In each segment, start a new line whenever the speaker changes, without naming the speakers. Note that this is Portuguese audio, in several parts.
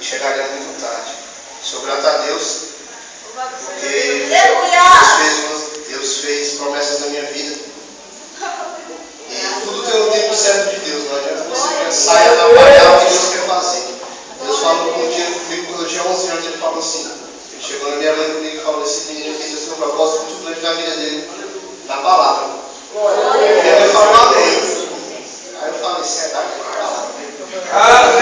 chegaria muito tarde. Sou grato a Deus, porque Deus fez promessas na minha vida. E tudo tem o tempo certo de Deus. Não adianta você pensar e atrapalhar o que Deus quer fazer. Deus falou comigo quando eu tinha 11 anos, ele falou assim. Ele chegou na minha mãe comigo e falou: esse menino fez esse propósito muito grande na vida dele, na palavra. E minha mãe falou amém. Aí eu falei: será que é palavra? Vamos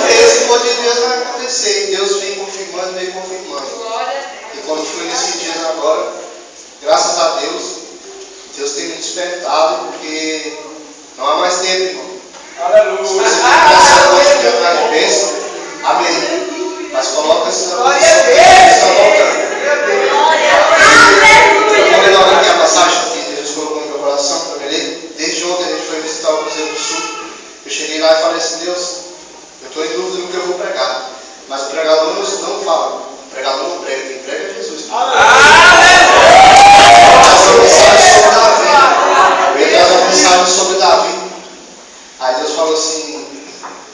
ver se o poder de Deus vai acontecer. E Deus vem confirmando, vem confirmando. E quando foi nesses dias agora, graças a Deus, Deus tem me despertado, porque não há mais tempo, irmão.
Aleluia.
Se você tem essa noite de atrás de bênção, amém. Mas coloca isso na
Glória
posição
a
que
Deus.
Deus está voltando. Eu vou ler logo aqui a passagem que Deus colocou no meu coração para me ler. Desde ontem a gente foi visitar o Cruzeiro do Sul. Eu cheguei lá e falei assim: Deus, eu estou em dúvida no que eu vou pregar. Mas o pregador não fala. O pregador não prega, quem prega é Jesus. Eu ia trazer uma mensagem sobre Davi. Aí Deus falou assim: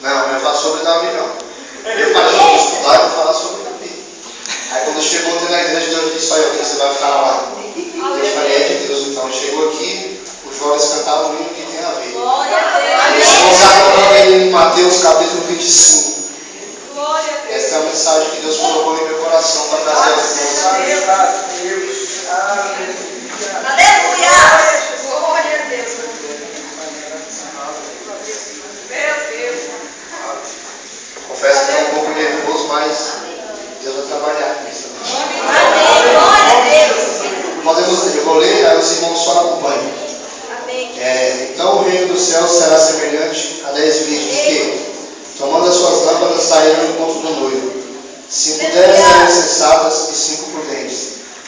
não vai falar sobre Davi não. Eu falei: não, vou estudar e vou falar sobre Davi. Aí quando chegou ontem na igreja, Deus disse: olha, você vai ficar lá. Eu falei: é de Deus. Então chegou aqui, os jovens cantaram o hino que tem a ver. Aí estamos agora em Mateus capítulo 25. Essa é a mensagem que Deus colocou no meu coração para trazer a vocês. Confesso que é um pouco nervoso, mas Deus vai trabalhar com isso. Podemos, eu vou ler, aí os irmãos só acompanham. Então o reino dos céus será semelhante a 10 virgens que, tomando as suas lâmpadas, saíram ao encontro do noivo. 5 delas eram insensatas e 5 prudentes.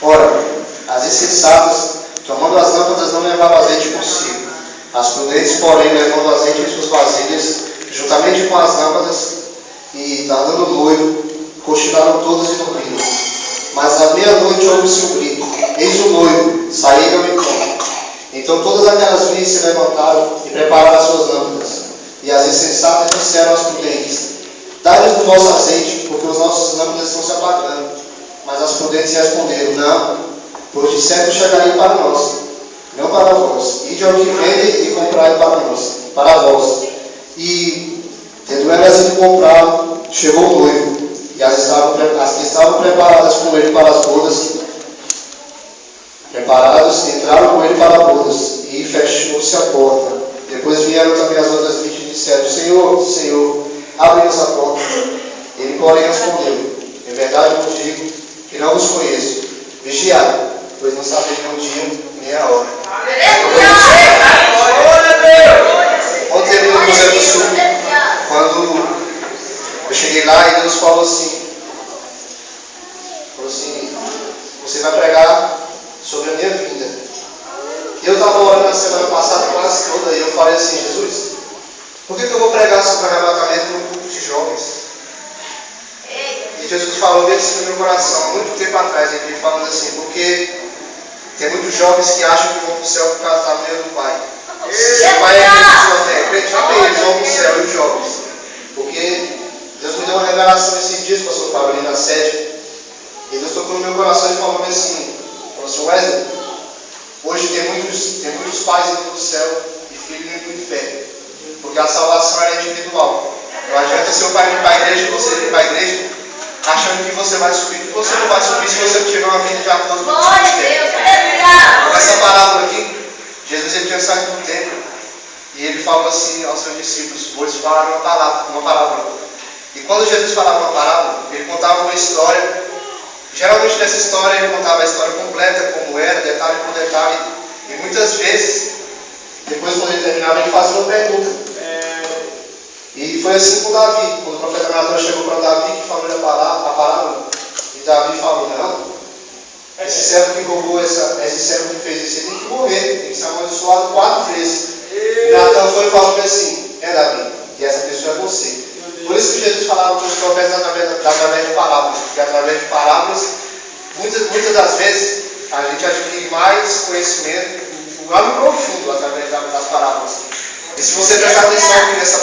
Ora, as insensatas, tomando as lâmpadas, não levavam azeite consigo. As prudentes, porém, levando azeite em suas vasilhas, juntamente com as lâmpadas, e tardando o noivo, cochilaram todas e dormiram. Mas à meia-noite ouve-se um grito: eis o noivo, saíram ao encontro. Então todas aquelas virgens se levantaram e prepararam as suas lâmpadas. E as insensatas disseram às prudentes: dai-nos do vosso azeite, porque os nossos lâmpadas estão se apagando. Mas as prudentes responderam: não, pois de certo chegarei para nós, não para vós. Ide ao que vende e comprai para vós. E, tendo elas ido comprar, chegou o noivo, e as que estavam preparadas com ele para as bodas, entraram com ele para as bodas, e fechou-se a porta. Depois vieram também as outras virgens e disseram: Senhor, Senhor, abre-nos a porta. Ele, porém, respondeu: em verdade vos digo que não vos conheço. Vigiai, pois não sabeis nem o dia nem a hora. Ontem no Cruzeiro do Sul, quando eu cheguei lá, e Deus falou assim: você vai pregar sobre a minha vida. Eu estava orando na semana passada quase toda, e eu falei assim: Jesus, por que eu vou pregar sobre arrebatamento num grupo de jovens? E Jesus falou isso no meu coração, muito tempo atrás, ele falando assim: porque tem muitos jovens que acham que vão para o céu por causa da mulher do pai. Se o pai é crente, amém, eles vão para o céu, e os jovens. Porque Deus me deu uma revelação esses dias, pastor Pablo, ali na sede. E Deus tocou no meu coração e falou assim: Wesley, hoje tem muitos pais indo para o céu e filhos indo para o inferno. Porque a salvação é individual. Não adianta seu pai ir para a igreja e você ir para a igreja achando que você vai subir. Porque você não vai subir se você não tiver uma vida de acordo com o que Deus quer. Com essa palavra aqui, Jesus ele tinha saído do templo e ele falou assim aos seus discípulos: vou lhes falar uma palavra. E quando Jesus falava uma parábola, ele contava uma história. Geralmente nessa história ele contava a história completa, como era, detalhe por detalhe. E muitas vezes, depois quando ele terminava, ele fazia uma pergunta. E foi assim com Davi. Quando o profeta Natan chegou para Davi, que falou a parábola, e Davi falou: não, esse servo que roubou, esse servo que fez isso, ele tem que morrer, tem que ser amaldiçoado 4 vezes. E Natan foi e falou assim: Davi, e essa pessoa é você. Por isso que Jesus falava com os profetas através de parábolas, porque através de parábolas, muitas das vezes, a gente adquire mais conhecimento, algo profundo através das parábolas. E se você prestar atenção aqui nessa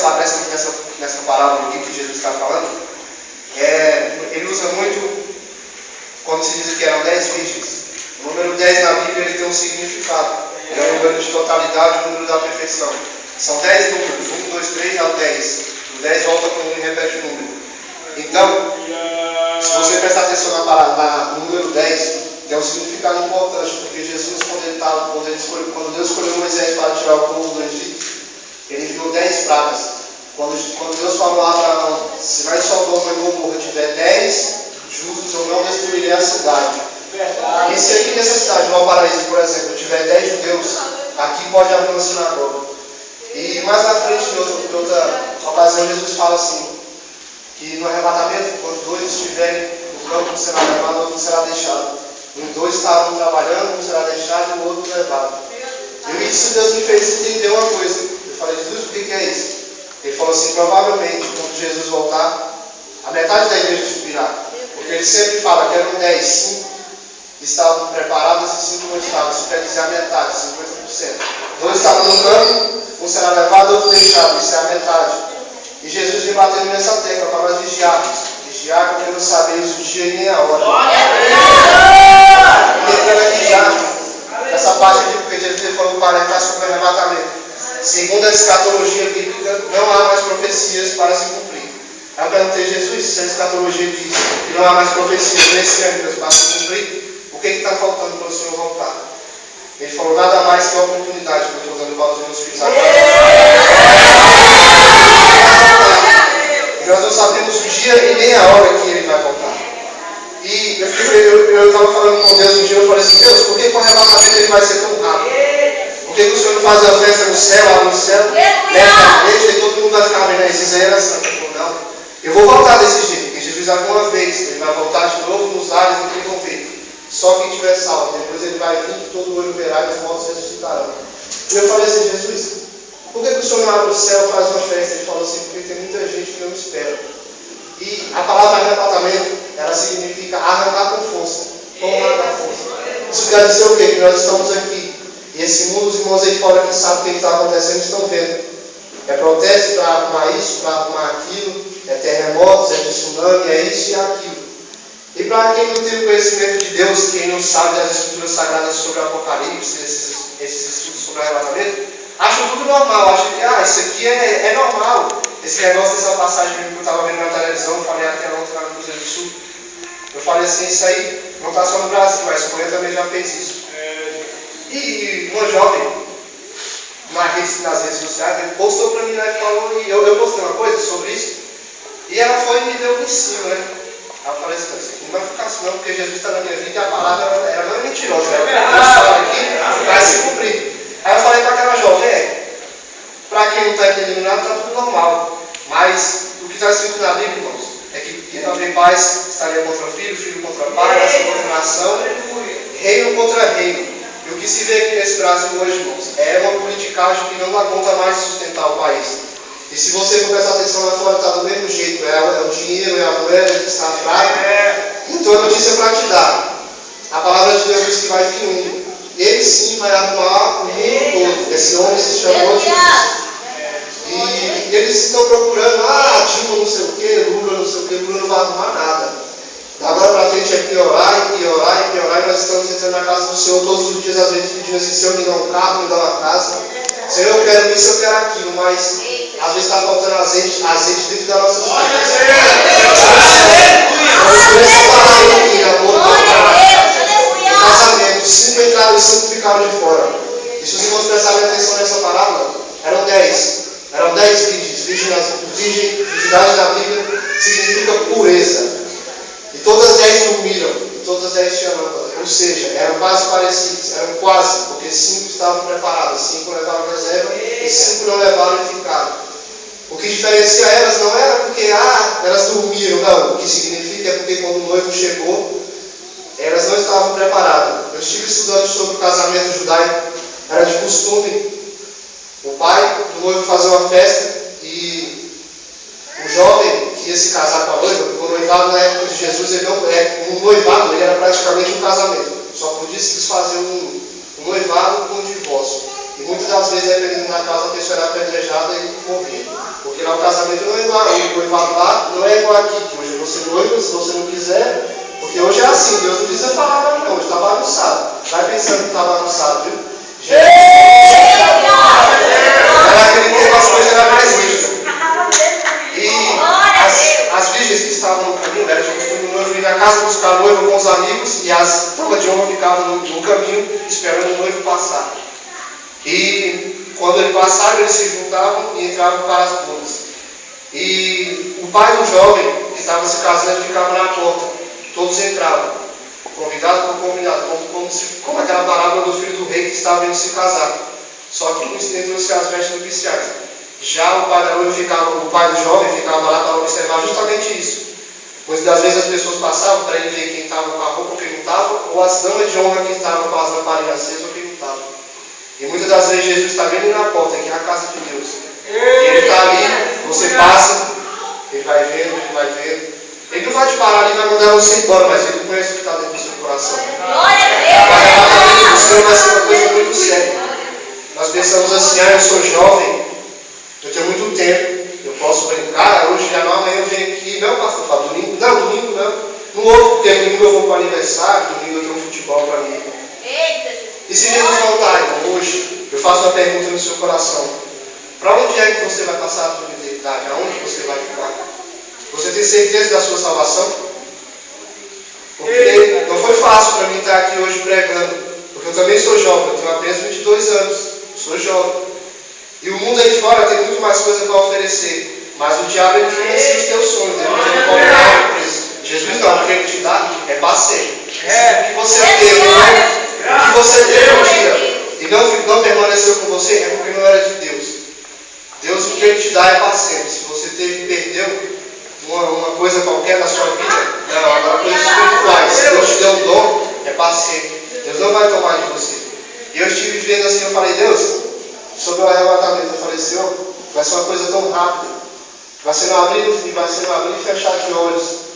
parábola aqui que Jesus está falando, Bíblia usa muito quando se diz que eram 10 virgens. O número 10 na Bíblia ele tem um significado. É o número de totalidade, o número da perfeição. São 10 números, 1, 2, 3 ao 10. O 10 volta para o 1 e repete o número. Então, se você prestar atenção no número 10, tem um significado importante, porque Jesus, quando Deus escolheu Moisés para tirar o povo do Egito, ele enviou 10 pragas. Quando Deus falou a Abraão, se lá em Sodoma e Gomorra tiver 10 justos, eu não destruirei a cidade. E se aqui nessa cidade, no Valparaíso, por exemplo, tiver 10 judeus, aqui pode haver uma sinagoga. E mais na frente, em outra ocasião, Jesus fala assim, que no arrebatamento, quando 2 estiverem no campo, um será levado, o outro será deixado. Os 2 estavam trabalhando, um será deixado e o outro levado. E isso Deus me fez entender uma coisa. Eu falei, Jesus, por que é isso? Ele falou assim, provavelmente, quando Jesus voltar, a metade da igreja subirá. Porque ele sempre fala que eram 10, 5 estavam preparados e 5 não estavam. Isso quer dizer a metade, 50%. 2 estavam no campo, um será levado, outro deixado. Isso é a metade. E Jesus vem batendo nessa tecla para nós vigiarmos. Vigiar porque não sabemos o dia e nem a hora. Lembrando aqui já, essa parte aqui, porque Jesus falou para alertar sobre o arrebatamento. Segundo a escatologia bíblica, não há mais profecias para se cumprir. Aí eu perguntei, Jesus, se a escatologia diz que não há mais profecias nesse tempo para se cumprir, o que está faltando para o Senhor voltar? Ele falou, nada mais que a oportunidade que eu estou dando para os meus filhos agora. E nós não sabemos o dia e nem a hora que ele vai voltar. E eu estava falando com Deus um dia, eu falei assim, Deus, por que o arrebatamento ele vai ser tão rápido? Por que o Senhor não faz a festa no céu, abre o céu, leva a igreja e todo mundo vai ficar vendo esses aí era santa? Não. Eu vou voltar desse jeito, porque Jesus alguma vez, ele vai voltar de novo nos ares e ninguém vão ver. Só quem tiver salvo. Depois ele vai vir, todo olho verá e os mortos ressuscitarão. E eu falei assim, Jesus, por que o Senhor não abre o céu e faz uma festa? Ele falou assim, porque tem muita gente que não espera. E a palavra arrebatamento, ela significa arrancar com força. Tomar com força. Isso quer dizer o quê? Que nós estamos aqui. E esse mundo, os irmãos aí fora que sabem o que está acontecendo, estão vendo. É protesto para arrumar isso, para arrumar aquilo, é terremotos, é tsunami, é isso e aquilo. E para quem não tem o conhecimento de Deus, quem não sabe das escrituras sagradas sobre o Apocalipse, esses estudos sobre o arrebatamento, acha tudo normal, acha que isso aqui é normal. Esse negócio dessa passagem que eu estava vendo na televisão, eu falei até ontem lá no Cruzeiro do Sul. Eu falei assim, isso aí não está só no Brasil, mas a Espanha também já fez isso. E uma jovem, nas redes sociais, ele postou para mim lá e falou, e eu postei uma coisa sobre isso, e ela foi e me deu um ensino, né? Aí eu falei assim, isso aqui não vai ficar assim não, porque Jesus está na minha vida e a palavra ela não é mentirosa, ela aqui vai se cumprir. Aí eu falei para aquela jovem, para quem não está entendendo nada, está tudo normal, mas o que está escrito na Bíblia, irmãos, é que também pais estariam contra filho, filho contra pai, nação contra nação, reino contra reino. E o que se vê aqui nesse Brasil hoje, irmãos, é uma politicagem que não dá conta mais de sustentar o país. E se você for prestar atenção lá fora, está do mesmo jeito. É o dinheiro, é a moeda que está fraca. Então a notícia para te dar. A palavra de Deus diz que vai vir um. Ele sim vai arrumar o mundo todo. Esse homem se chamou Jesus. E eles estão procurando, Dilma não sei o que, Lula não sei o que, Lula não vai arrumar nada. Agora para frente é piorar e piorar e piorar, e nós estamos entrando na casa do Senhor todos os dias, às vezes pedindo assim, Senhor, me dá um carro, me dá uma casa. Senhor, eu quero isso, eu quero aquilo, mas às vezes está faltando azeite dentro da nossa vida. No casamento, 5 entraram e 5 ficaram de fora. E se os irmãos prestarem atenção nessa palavra, eram 10. Eram 10 virgens. Virgindade na Bíblia significa pureza. E todas as 10 dormiram, e todas as 10 tinham lâmpada. Ou seja, eram quase parecidas, eram quase, porque 5 estavam preparadas, 5 levaram reserva e 5 não levaram e ficaram. O que diferencia elas não era porque elas dormiram, não. O que significa é porque quando o noivo chegou, elas não estavam preparadas. Eu estive estudando sobre o casamento judaico, era de costume o pai do noivo fazer uma festa e o jovem que ia se casar com a noiva, porque o noivado na época de Jesus, um noivado ele era praticamente um casamento. Só podia se desfazer um noivado com um divórcio. E muitas das vezes, dependendo da causa, a pessoa era apedrejada e morria. Porque lá o casamento não é igual, o noivado lá não é igual aqui, que hoje eu vou ser noivo, coisas, se você não quiser. Porque hoje é assim, Deus não precisa falar nada não, hoje está bagunçado. Vai pensando que está bagunçado, viu? Era aquele tempo as coisas eram mais rígidas. E as virgens que estavam no caminho, era de costume o noivo ir na casa buscar a noiva com os amigos, e as damas de honra ficavam no caminho esperando o noivo passar. E quando ele passava, eles se juntavam e entravam para as bodas. E o pai do jovem que estava se casando ficava na porta. Todos entravam, convidado por convidado, como aquela parábola do filho do rei que estava indo se casar. Só que entrou-se as vestes nupciais. Já o pai da noiva o pai do jovem ficava lá para observar justamente isso. Pois das vezes as pessoas passavam para ele ver quem estava com a roupa ou quem não estava, ou as damas de honra que estavam com as lamparina acesas ou quem não estava. E muitas das vezes Jesus está vendo na porta, que é a casa de Deus. E ele está ali, você passa, ele vai vendo. Ele não vai te parar ali e vai mandar você embora, mas ele conhece o que está dentro do seu coração. O arrebatamento do céu vai ser uma coisa muito séria. Nós pensamos assim, eu sou jovem, eu tenho muito tempo, eu posso brincar, hoje já não, amanhã eu venho aqui, não, pastor Fábio, domingo não. No outro, porque domingo eu vou para o aniversário, domingo eu tenho um futebol para mim. E se Jesus voltar, irmão, hoje, eu faço uma pergunta no seu coração. Para onde é que você vai passar a sua eternidade? Aonde você vai ficar? Você tem certeza da sua salvação? Porque não foi fácil para mim estar aqui hoje pregando. Porque eu também sou jovem, eu tenho apenas 22 anos. Eu sou jovem. E o mundo aí fora tem muito mais coisa para oferecer. Mas o diabo ele financia os teus sonhos. Ele não tem como dar o preço. Jesus não, porque ele te dá é passeio. O que você teve, o que você teve um dia e não permaneceu com você é porque não era de Deus. Deus, o que ele te dá é para sempre. Se você teve e perdeu uma coisa qualquer na sua vida, não, agora coisas espirituais. Se Deus te deu um dom, é para sempre. Deus não vai tomar de você. E eu estive vendo assim, eu falei, Deus, sobre o arrebatamento, eu falei, Senhor, vai ser uma coisa tão rápida. Vai ser no abrir e fechar de olhos.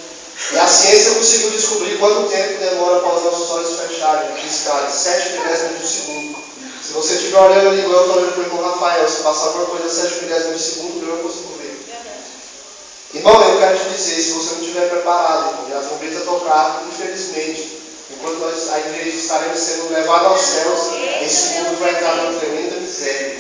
E a ciência conseguiu descobrir quanto tempo demora para os nossos olhos fecharem, piscarem, 7 milésimos de segundo. Se você estiver olhando ali, igual eu estou olhando com o Rafael, se passar alguma coisa 7 milésimos de segundo, eu não consigo ver. Irmão, eu quero te dizer, se você não estiver preparado, irmão, e a trombeta tocar, infelizmente, enquanto nós, a igreja, estaremos sendo levados aos céus, esse mundo vai entrar numa tremenda miséria.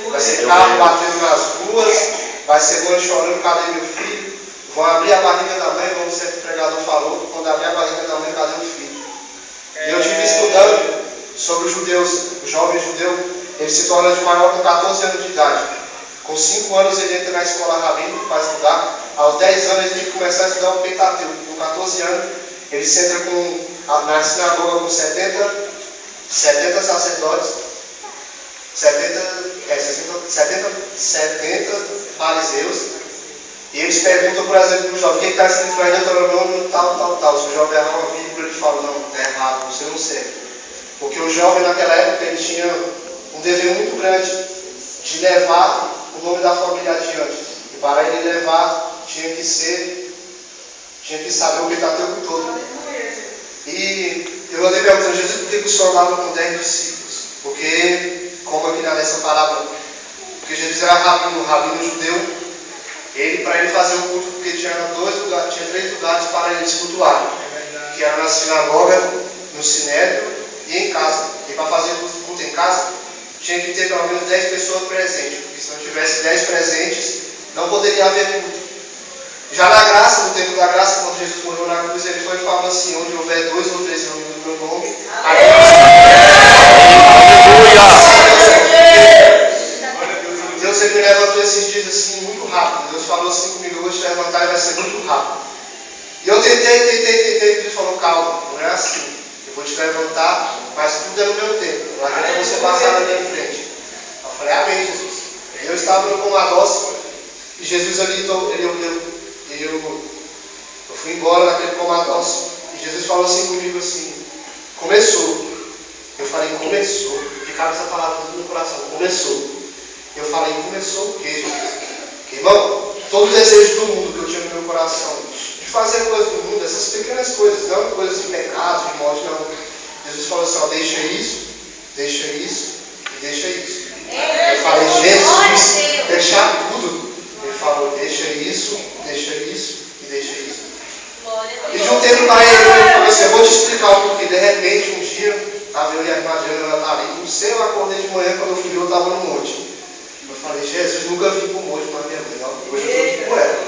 Vai ser carro batendo nas ruas, vai ser mãe chorando, cadê meu filho? Vão abrir a barriga da mãe, como sempre o pregador falou, quando abrir a barriga da mãe, cadê o filho? E eu estive estudando sobre os judeus, o jovem judeu, ele se torna de maior com 14 anos de idade. Com 5 anos ele entra na escola rabínica para estudar, aos 10 anos ele tem que começar a estudar o Pentateuco. Com 14 anos ele se entra na sinagoga com 70 sacerdotes, 70 fariseus. E eles perguntam, por exemplo, para o jovem, o que está escrito lá em Deuteronômio, tal. Se o jovem errar uma vírgula, ele fala, não, está errado, você não serve. Porque o jovem naquela época, ele tinha um dever muito grande de levar o nome da família adiante. E para ele levar, tinha que saber o Pentateuco todo. E eu andei perguntando, Jesus, por que o Senhor andava com 10 discípulos? Porque, como aqui nessa parábola, porque Jesus era rabino judeu. Para ele fazer o culto, porque tinha 3 lugares para ele se cultuar, que era na sinagoga, no sinédrio e em casa. E para fazer o culto em casa, tinha que ter pelo menos 10 pessoas presentes, porque se não tivesse 10 presentes, não poderia haver culto. Já na graça, no tempo da graça, quando Jesus morreu na cruz, ele foi e falou assim, onde houver 2 ou 3 reunidos no meu nome, Deus ele me levantou esses dias assim, muito rápido. Deus falou assim comigo, eu vou te levantar e vai ser muito rápido. E eu tentei, Deus falou, calma, não é assim. Eu vou te levantar, mas tudo é no meu tempo. Não adianta você passar na minha frente. Eu falei, amém, Jesus. Eu estava no Comadócio e Jesus ali, eu fui embora naquele Comadócio e Jesus falou assim comigo assim, começou. Eu falei, começou. Ficava essa palavra no meu coração, começou. Eu falei, começou o quê, Jesus? Irmão, todo o desejo do mundo que eu tinha no meu coração, de fazer coisas do mundo, essas pequenas coisas, não coisas de pecado, de morte, não. Jesus falou assim, ó, deixa isso e deixa isso. Eu falei, Jesus, deixar tudo. Ele falou, deixa isso e deixa isso. assim, eu vou te explicar o porquê. De repente, um dia, estava eu e a irmã Adriana, ela estava ali, não sei, eu acordei de manhã, quando eu fui ver, eu estava no monte. Eu falei, Jesus, nunca vim para o monte com a minha mãe, hoje eu estou aqui com ela.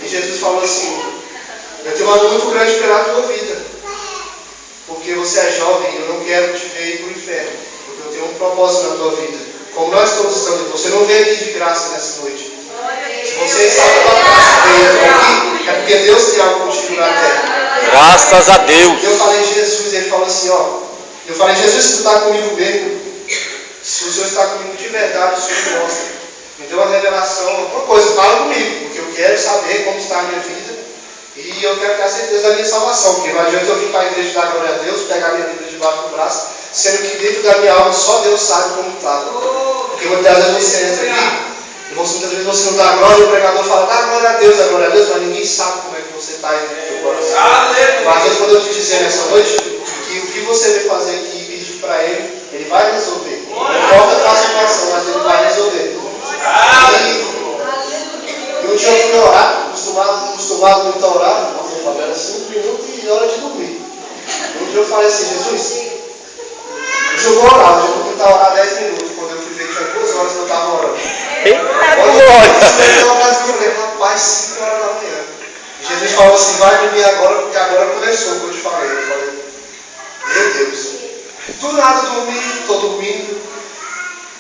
E Jesus falou assim, eu tenho um amor muito grande pela tua vida, porque você é jovem e eu não quero te ver ir para o inferno, porque eu tenho um propósito na tua vida. Como nós todos estamos, você não veio aqui de graça nessa noite. Se você está com a graça dentro aqui, é porque Deus tem algo contigo na terra.
Graças a Deus.
Eu falei, Jesus, ele falou assim, ó. Eu falei, Jesus, se tu está comigo mesmo, se o Senhor está comigo de verdade, o Senhor me mostra. Me deu uma revelação, alguma coisa, fala comigo, porque eu quero saber como está a minha vida e eu quero ter a certeza da minha salvação, porque não adianta eu vir para a igreja dar glória a Deus, pegar a minha Bíblia debaixo do braço, sendo que dentro da minha alma só Deus sabe como está. Porque muitas vezes você entra aqui, e muitas vezes você não dá glória, e o pregador fala, dá glória a Deus, mas ninguém sabe como é que você está aí dentro do teu coração. Mas Deus, quando eu te dizer nessa noite, que o que você veio fazer aqui e pedir para Ele vai resolver. Não importa qual a situação, mas Ele vai resolver. E um dia eu fui orar, acostumado muito a orar, era 5 minutos e hora de dormir. Um dia eu falei assim, Jesus, hoje eu vou orar, hoje eu vou tentar orar 10 minutos. Quando eu fui ver, tinha 2 horas que eu estava orando. Eu falei, rapaz, 5 horas da manhã. E Jesus falou assim, vai dormir agora, porque agora começou o que eu te falei. Eu falei, meu Deus. Do nada eu dormi, estou dormindo.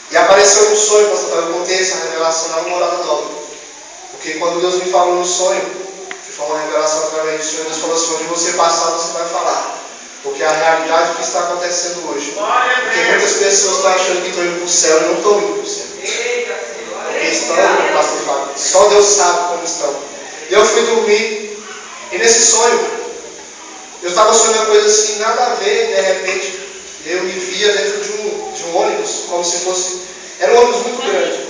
E apareceu um sonho, pastor, eu contei essa revelação na morada nova. Porque quando Deus me falou no sonho, que foi uma revelação através do sonho, Deus falou assim, onde você passar, você vai falar. Porque a realidade do que está acontecendo hoje. Porque muitas pessoas estão achando que estão indo para o céu e não estão indo para o céu. Porque estão, pastor Fábio, só Deus sabe como estão. E eu fui dormir, e nesse sonho, eu estava sonhando coisa assim, nada a ver, de repente, eu me via dentro de um ônibus, como se fosse, era um ônibus muito grande.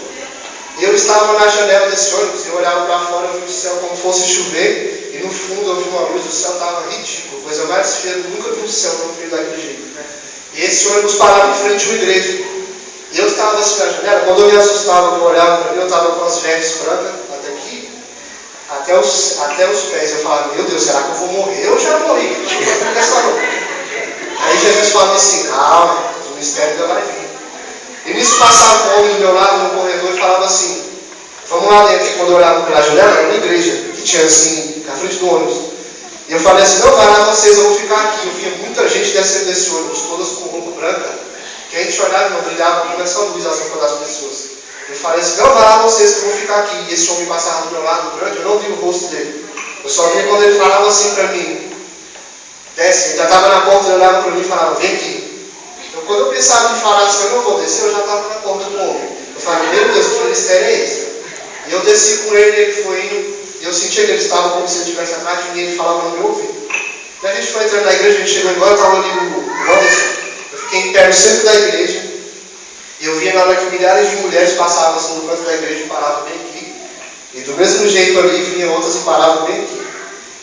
E eu estava na janela desse ônibus, eu olhava para fora, eu vi o céu como fosse chover, e no fundo eu vi uma luz, o céu estava ridículo, coisa mais feia, eu nunca vi o céu tão feio daquele jeito. E esse ônibus parava em frente a uma igreja. E eu estava assim na janela, quando eu me assustava, eu olhava para mim, eu estava com as vestes brancas, até aqui, até os pés. Eu falava, meu Deus, será que eu vou morrer? Eu já morri. Aí Jesus falou assim, calma, o mistério ainda vai vir. E nisso passava um homem do meu lado no corredor e falava assim, vamos lá dentro. Quando eu olhava pela janela, era uma igreja que tinha assim, na frente do ônibus. E eu falei assim, não, vai lá vocês, eu vou ficar aqui. Eu via muita gente descendo desse ônibus, todas com roupa branca, que a gente olhava e não brilhava como essa luz as roupas das pessoas. Eu falei assim, não, vai lá vocês que eu vou ficar aqui. E esse homem passava do meu lado grande, eu não vi o rosto dele. Eu só via quando ele falava assim para mim, desce, ele já estava na porta, ele olhava para mim e falava, vem aqui. Então quando eu pensava em falar assim, eu não vou descer, eu já estava na porta do homem. Eu falei, meu Deus, que ministério é esse? E eu desci com ele, ele foi indo, e eu sentia que ele estava como se ele estivesse atrás de mim, ele falava no meu ouvido. E a gente foi entrando na igreja, a gente chegou embora, estava ali o Anderson. Eu fiquei em pé no centro da igreja, e eu via na hora que milhares de mulheres passavam assim no canto da igreja e paravam bem aqui. E do mesmo jeito ali, vinha outras e paravam bem aqui.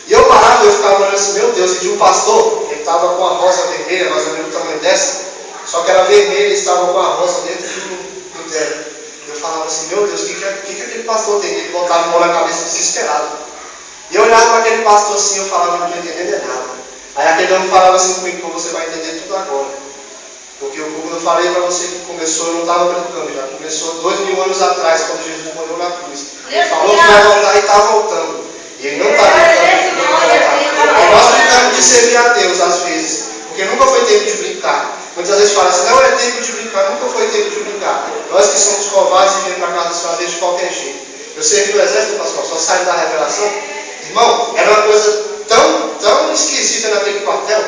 E eu parava, eu ficava olhando assim, meu Deus, e tinha um pastor, ele estava com a rosa vermelha, mais ou menos do tamanho dessa, só que era vermelha e estava com a rosa dentro do terno. Eu falava assim, meu Deus, o que aquele pastor tem? Ele botava a mão na cabeça desesperado. E eu olhava para aquele pastor assim, eu falava, não estou entendendo nada. Aí aquele homem falava assim comigo, você vai entender tudo agora. Porque quando eu falei para você que começou, eu não estava brincando, já começou 2000 anos atrás, quando Jesus morreu na cruz. Ele falou que vai voltar e está voltando. E ele não está brincando. Nós brincamos de servir a Deus às vezes, porque nunca foi tempo de brincar. Muitas vezes fala assim, não é tempo de brincar, nunca foi tempo de brincar. Nós que somos covardes e viemos para casa dos fazer de qualquer jeito. Eu servi no exército, pastor, só saio da revelação. Irmão, era uma coisa tão esquisita naquele quartel.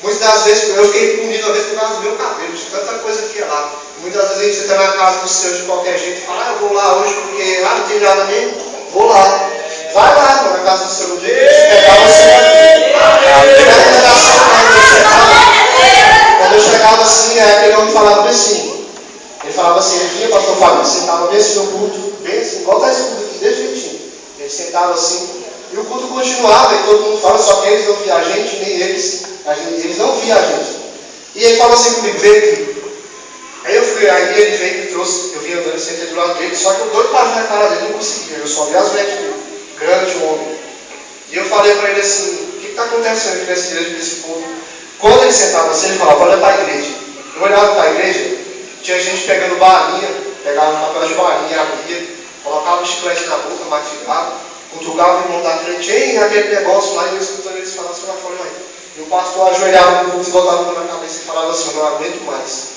Muitas das vezes, eu fiquei punido uma vez por causa do meu cabelo, de tanta coisa que ia lá. Muitas vezes você está na casa do seu de qualquer jeito e fala, eu vou lá hoje porque não tem nada mesmo, vou lá. Vai lá, irmão, na casa do seu dia, pegar você aqui. Quando eu chegava assim, aquele homem falava assim. Ele falava assim, ele vinha, pastor Fábio, sentava bem assim no culto, bem assim, igual está esse culto aqui, desse jeitinho. Ele sentava assim, e o culto continuava, e todo mundo fala, só que eles não viam a gente, nem eles não viam a gente. E ele falou assim comigo, vem aqui. Aí eu fui, aí ele veio e me trouxe, eu vim andando, sentei do lado dele, só que eu doido para ver a cara dele, não conseguia, eu só vi as vestes dele, grande homem. E eu falei para ele assim, o que está acontecendo aqui nessa igreja, desse povo? Quando ele sentava assim, ele falava, olha para a igreja. Eu olhava para a igreja, tinha gente pegando balinha, pegava papel de balinha, abria, colocava um chiclete na boca, mastigava, cutucava o irmão da frente, ei, aquele negócio lá, e eu escutando eles falando assim, e o pastor ajoelhava no púlpito e botava a mão na cabeça e falava assim, eu não aguento mais,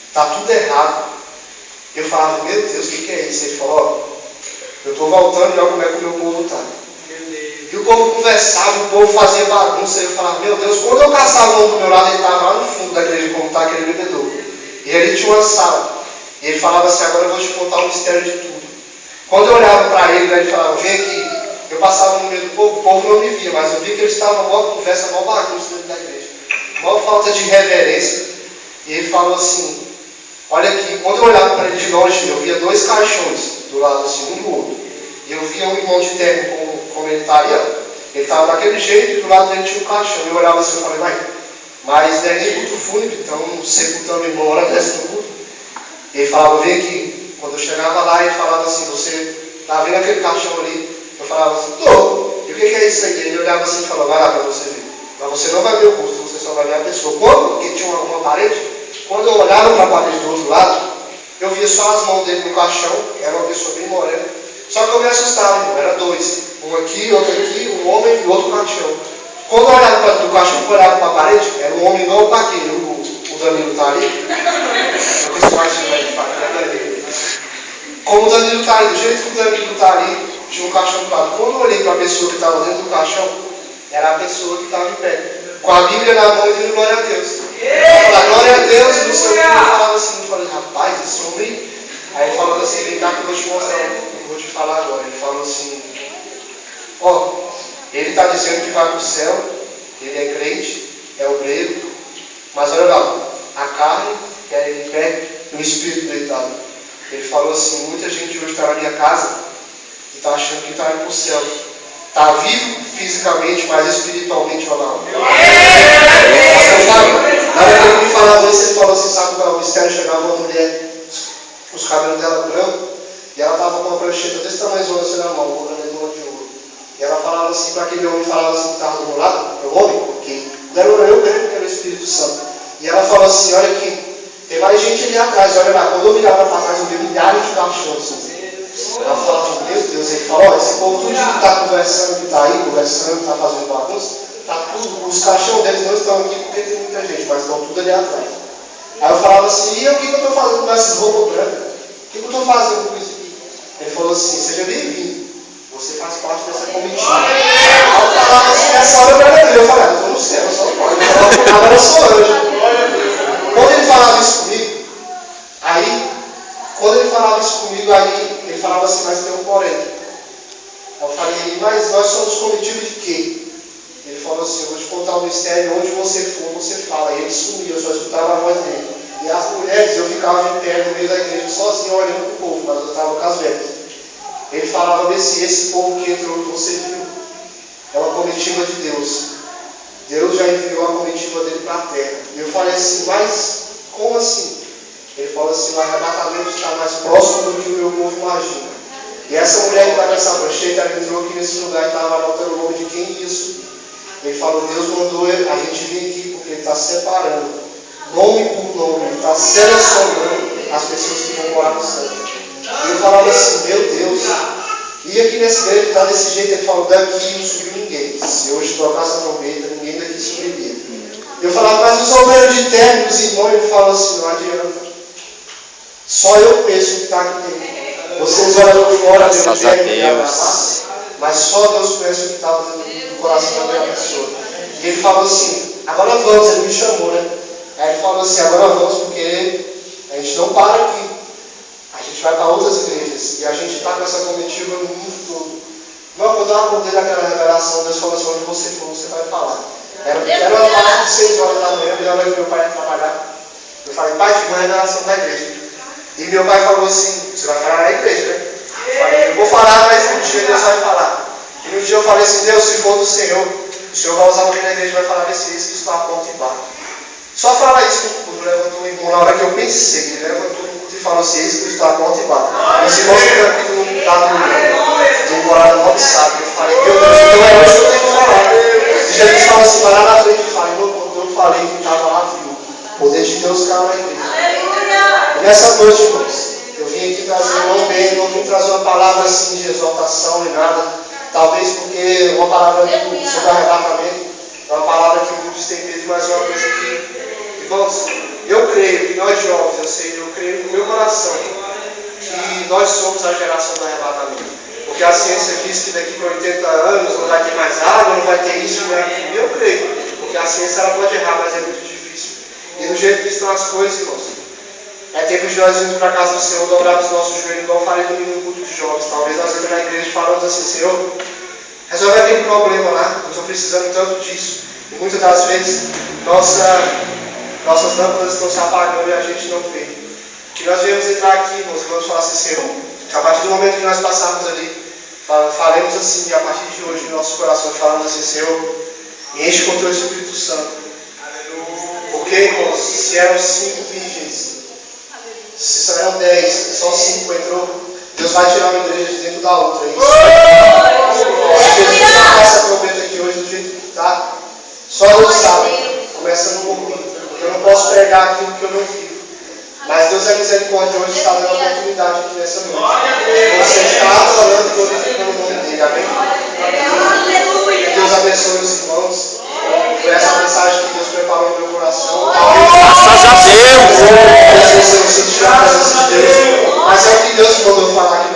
está tudo errado. Eu falava, meu Deus, o que é isso? Ele falou, ó, eu estou voltando e olha como é que o meu povo está. E o povo conversava, o povo fazia bagunça, eu falava, meu Deus, quando eu caçava um do meu lado, ele estava lá no fundo da igreja, como está aquele bebedor. E ele tinha uma sala. E ele falava assim, agora eu vou te contar o mistério de tudo. Quando eu olhava para ele, ele falava, vem aqui. Eu passava no meio do povo, o povo não me via, mas eu via que eles estavam numa conversa, uma bagunça dentro da igreja. Uma falta de reverência. E ele falou assim, olha aqui, quando eu olhava para ele de longe, eu via 2 caixões do lado assim, um do outro. E eu via um irmão de terno como ele estaria. Ele estava daquele jeito e do lado dele tinha um caixão. Eu olhava assim e falei, mas não é nem culto fúnebre, então sepultando o irmão, hora dessa no culto. Ele falava, vem aqui. Quando eu chegava lá, ele falava assim, você está vendo aquele caixão ali? Eu falava assim, tô. E o que é isso aí? Ele olhava assim e falava, vai lá para você ver. Mas você não vai ver o rosto, você só vai ver a pessoa. Quando? Porque tinha uma parede. Quando eu olhava para a parede do outro lado, eu via só as mãos dele no caixão. Era uma pessoa bem morena. Só que eu me assustava, irmão. Era 2. Um aqui, outro aqui, um homem e outro caixão. Quando eu olhava para o caixão, eu olhava para a parede, era um homem igual para aquele. O Danilo está ali. Como o Danilo está ali, do jeito que o Danilo está ali, tinha um caixão do lado. Quando eu olhei para a pessoa que estava dentro do caixão, era a pessoa que estava em pé. Com a Bíblia na mão e dizendo glória a Deus. Eu falava, glória a Deus, e no seu filho eu falava assim, eu falei, rapaz, esse homem. Aí ele falou assim, vem cá que eu vou te mostrar, eu vou te falar agora. Ele falou assim, ó, ele está dizendo que vai para o céu, ele é crente, é obreiro, mas olha lá, a carne quer ele em pé e o espírito deitado. Ele falou assim, muita gente hoje está na minha casa e está achando que está indo para o céu. Está vivo fisicamente, mas espiritualmente ou não. Na hora que ele me falava isso, ele falou assim, sabe qual é o mistério? Chegava uma mulher, os cabelos dela brancos, e ela estava com uma prancheta desse tamanho assim na mão, uma prancheta de ouro. E ela falava assim, para aquele homem, falava assim que estava do meu lado, o homem, porque não era eu mesmo, que era o Espírito Santo. E ela falou assim, olha aqui, tem mais gente ali atrás, olha lá, quando eu virava para trás, eu vi milhares de caixões. Ela falava, meu Deus, ele falou, esse povo tudo que está conversando, que está aí conversando, que está fazendo bagunça, tá tudo, os caixões deles não estão aqui porque tem muita gente, mas estão tudo ali atrás. Aí eu falava assim, e o que eu estou fazendo com essas roupas brancas? O que eu estou fazendo com isso aqui? Ele falou assim, seja bem-vindo, você faz parte dessa comitiva. Aí eu falava assim, nessa hora eu era eu falei, eu estou no céu, eu só pode, agora eu sou anjo. Quando ele falava isso comigo, aí ele falava assim, mas tem um porém. Eu falei, mas nós somos comitiva de quê? Ele falou assim, eu vou te contar um mistério, onde você for, você fala. E ele sumiu, eu só escutava a voz dele. E as mulheres, eu ficava em pé no meio da igreja, sozinho, olhando para o povo, mas eu estava com as velhas. Ele falava, esse povo que entrou, que você viu, é uma comitiva de Deus. Deus já enviou a comitiva dele para a terra. E eu falei assim, mas como assim? Ele falou assim, o arrebatamento está mais próximo do que o meu povo imagina. E essa mulher que está com essa prancheta, ela entrou aqui nesse lugar e estava anotando o nome de quem ia subir. Ele falou, Deus mandou a gente vir aqui porque Ele está separando, nome por nome, Ele está selecionando as pessoas que vão morar no céu. E eu falava assim, meu Deus, e aqui nesse igreja está desse jeito, ele falou, daqui não subiu ninguém. Se hoje tocasse a trombeta, ninguém daqui subiria. Eu falava, mas os obreiros de terno, os irmãos, ele falou assim, não adianta. Só eu conheço o que está aqui dentro. Vocês olham por fora, Deus quer mas só Deus conhece o que estava dentro do coração da minha pessoa. E ele falou assim, agora vamos, ele me chamou, né? Aí ele falou assim, agora vamos, porque a gente não para aqui. A gente vai para outras igrejas. E a gente está com essa comitiva no mundo todo. Não, quando eu acordei daquela revelação, Deus falou assim, onde você for, você vai falar. Era uma parte de 6 horas da manhã, e hora que meu pai ia trabalhar. Eu falei, pai, tive uma revelação da igreja. E meu pai falou assim, você vai falar na igreja, né? Eu falei, eu vou falar, mas um dia Deus vai falar. E um dia eu falei assim, Deus, se for do Senhor, o Senhor vai usar alguém na igreja e vai falar desse isso que está a ponto e barra. Só fala isso no culto, levantou o irmão na hora que eu pensei, ele levantou o culto e falou assim, isso que está a ponto e barra. E se você tranquilo no lado do morado, não sabe. Eu falei, meu Deus, então é hoje que eu tenho que falar. Se Jesus Deus caiu na igreja. E nessa noite, irmãos, eu vim aqui trazer não vim trazer uma palavra assim de exaltação nem nada. Talvez porque uma palavra sobre arrebatamento é uma palavra que muitos têm medo, mas é uma coisa que, irmãos, eu creio que nós jovens, eu creio no meu coração que nós somos a geração do arrebatamento. Porque a ciência diz que daqui para 80 anos não vai ter mais água, não vai ter isso, não vai ter aquilo. Eu creio, porque a ciência ela pode errar, mas é muito difícil. E do jeito que estão as coisas, irmãos, é tempo de nós irmos para a casa do Senhor, dobrarmos os nossos joelhos, igual eu falei domingo no culto de jovens. Talvez nós entramos na igreja e falamos assim: Senhor, resolve aquele problema lá, eu estou precisando tanto disso. E muitas das vezes nossas lâmpadas estão se apagando e a gente não vê. Que nós viemos entrar aqui, irmãos, e vamos falar assim: Senhor, a partir do momento que nós passarmos ali, faremos assim, a partir de hoje, em nossos corações, falamos assim: Senhor, me enche com o teu Espírito Santo. Porque, irmãos, se eram 5 virgens, se só eram 10, só 5 entrou, Deus vai tirar uma igreja de dentro da outra. Se Jesus tocar essa trombeta aqui hoje do jeito que está, só Deus sabe, começando por mim. Eu não posso pregar aquilo que eu não vivo. Mas Deus é misericórdia, hoje está dando a oportunidade aqui nessa noite. Você está adorando e glorificando o nome dele, amém? Que Deus abençoe os irmãos. Foi essa mensagem que Deus preparou no meu coração.
Graças a Deus!
Não sei se eu senti a presença de Deus, mas é o que Deus mandou falar aqui.